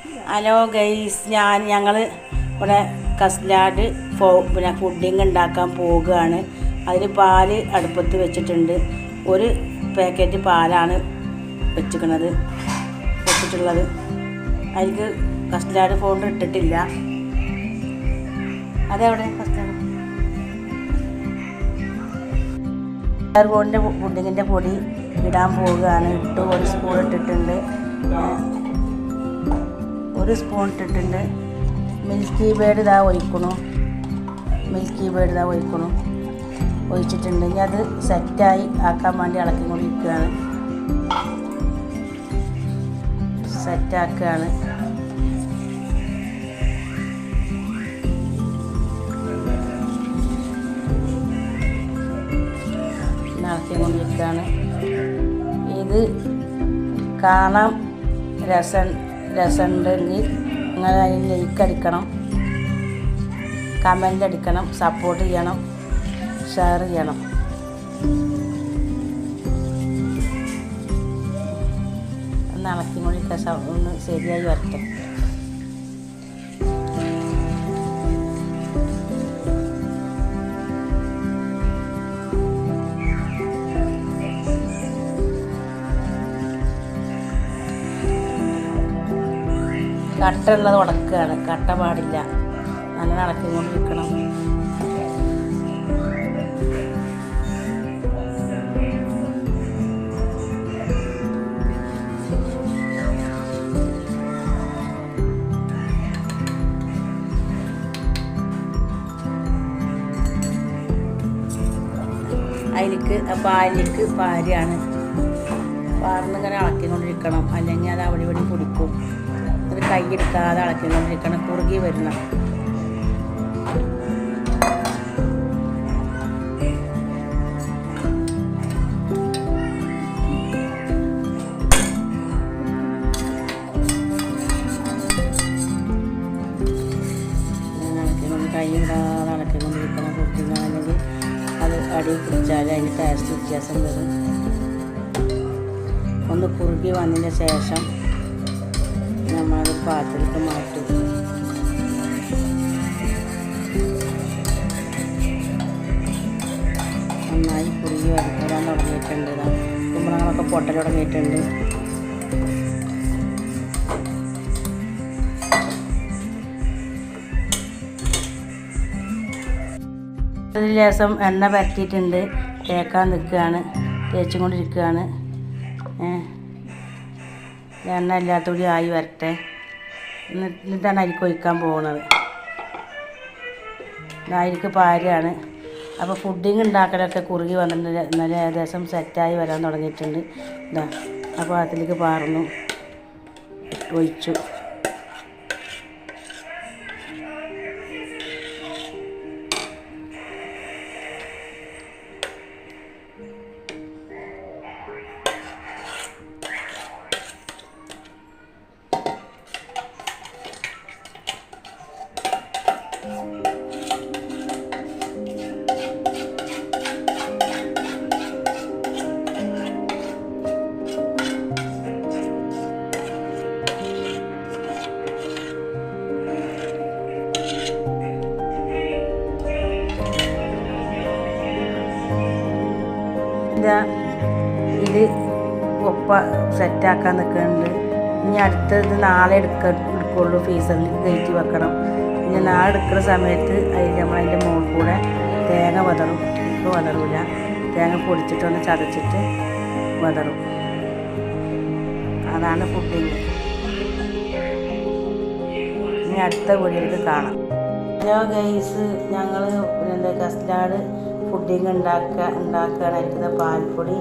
Hello guys, ഞങ്ങൾ ഇവിടെ custard പിന്നെ പുഡിങ് ഉണ്ടാക്കാൻ പോവുകയാണ്. അതിന് പാല് അടുപ്പത്ത് വെച്ചിട്ടുണ്ട്. ഒരു പാക്കറ്റ് പാലാണ് വെച്ചിട്ടുള്ളത്. അതിലേക്ക് കസ്റ്റാർഡ് പൗഡർ ഇട്ടിട്ടില്ല. അതെവിടെ കസ്റ്റാർഡ് പുഡിങ്ങിൻ്റെ പൊടി ഇടാൻ പോവുകയാണ്. ഒരു സ്പൂൺ ഇട്ടിട്ടുണ്ട്. മിൽക്കി ബേഡ് ഇതാ ഒഴിക്കണു. ഒഴിച്ചിട്ടുണ്ടെങ്കിൽ അത് സെറ്റായി ആക്കാൻ വേണ്ടി ഇളക്കിക്കൊണ്ടിരിക്കുകയാണ്. സെറ്റാക്കുകയാണ്. ഇളക്കിക്കൊണ്ടിരിക്കുകയാണ്. ഇത് കാണാൻ രസമുണ്ടെങ്കിൽ നിങ്ങൾ അതിന് ലൈക്ക് അടിക്കണം, കമൻ്റ് അടിക്കണം, സപ്പോർട്ട് ചെയ്യണം, ഷെയർ ചെയ്യണം. ഒന്ന് ഇളക്കിക്കൊണ്ടിരിക്കുക. ഒന്ന് ശരിയായി വരട്ടെ. കട്ട ഉള്ളത് ഉടക്കുകയാണ്. കട്ട പാടില്ല. നല്ല ഇളക്കിക്കൊണ്ടിരിക്കണം. പാലിലേക്ക് പാരിയാണ്. പാർന്നിങ്ങനെ ഇളക്കിക്കൊണ്ടിരിക്കണം. അല്ലെങ്കിൽ അത് അവിടെ ഇവിടെ പിടിക്കും. അത് കൈയെടുക്കാതെ ഇളക്കിക്കൊണ്ടിരിക്കണം. കുറുകി വരണം. കൈയിടാതെ ഇളക്കിക്കൊണ്ടിരിക്കണം. കുറുകിയാണെങ്കിൽ അത് അടി പിടിച്ചാൽ അതിന് ടേസ്റ്റ് വ്യത്യാസം വരും. ഒന്ന് കുറുകി വന്നതിന് ശേഷം നമ്മളത് പാത്രത്തിലേക്ക് മാറ്റും. നന്നായി കുറുകി വരാൻ തുടങ്ങിയിട്ടുണ്ട്. കുമ്പളങ്ങളൊക്കെ പൊട്ടൽ തുടങ്ങിയിട്ടുണ്ട്. ഒരു ലേശം എണ്ണ പരത്തിയിട്ടുണ്ട്. തേക്കാൻ നിൽക്കുകയാണ്. തേച്ചും കൊണ്ടിരിക്കുകയാണ്. എണ്ണ എല്ലാത്തൂടി ആയി വരട്ടെ. എന്നിട്ടാണ് അരിക്ക് ഒഴിക്കാൻ പോകുന്നത്. അരിക്ക് പാരാണ്. അപ്പോൾ പുഡിങ് ഉണ്ടാക്കലൊക്കെ കുറുകി വന്നിട്ടുണ്ട്. നല്ല ഏകദേശം സെറ്റായി വരാൻ തുടങ്ങിയിട്ടുണ്ട്. ഇതാ അപ്പോൾ അതിലേക്ക് പാർന്നു ഒഴിച്ചു. ഇത് സെറ്റാക്കാൻ നിൽക്കുന്നുണ്ട്. ഇനി അടുത്തത് നാളെ എടുക്കുള്ളൂ. ഫ്രീസറിൽ കയറ്റി വെക്കണം. ഇനി നാളെ എടുക്കുന്ന സമയത്ത് നമ്മളതിൻ്റെ മുകളിൽ കൂടെ തേങ്ങ വതറും. ഇപ്പോൾ വതറില്ല. തേങ്ങ പൊടിച്ചിട്ടൊന്ന് ചതച്ചിട്ട് വതറും. അതാണ് പുഡിങ്. ഇനി അടുത്ത വീഡിയോയിൽ കാണാം. ഹലോ ഗൈസ്, ഞങ്ങൾ കസ്റ്റാർഡ് പുഡിങ് ഉണ്ടാക്കാനായിരിക്കുന്ന പാൽപ്പൊടി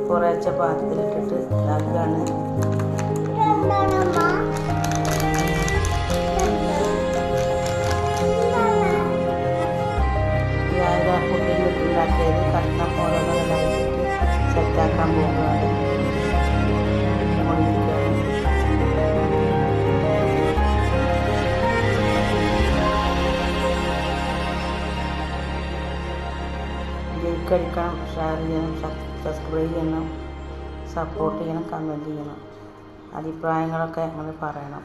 കുറച്ച് പാത്രത്തിലിട്ടിട്ട് ഇതാക്കുകയാണ്. പുഡിങ് ഉണ്ടാക്കിയത് കഷ്ണം ഓരോന്നോടായിട്ട് സെറ്റാക്കാൻ പോകുകയാണ്. ലൈക്ക് അടിക്കണം, ഷെയർ ചെയ്യണം, സബ്സ്ക്രൈബ് ചെയ്യണം, സപ്പോർട്ട് ചെയ്യണം, കമൻറ്റ് ചെയ്യണം. അഭിപ്രായങ്ങളൊക്കെ നിങ്ങൾ പറയണം.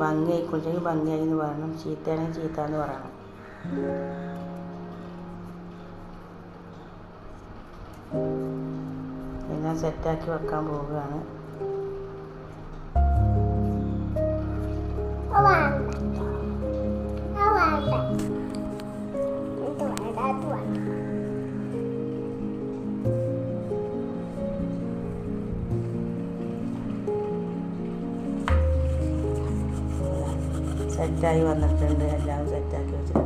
ഭംഗിയായിക്കൊണ്ടെങ്കിൽ ഭംഗിയായി എന്ന് പറയണം, ചീത്തയാണെങ്കിൽ ചീത്ത എന്ന് പറയണം. എല്ലാം സെറ്റാക്കി വെക്കാൻ പോവുകയാണ്. സെറ്റായി വന്നിട്ടുണ്ട്, എല്ലാം സെറ്റാക്കി വെച്ചിട്ടുണ്ട്.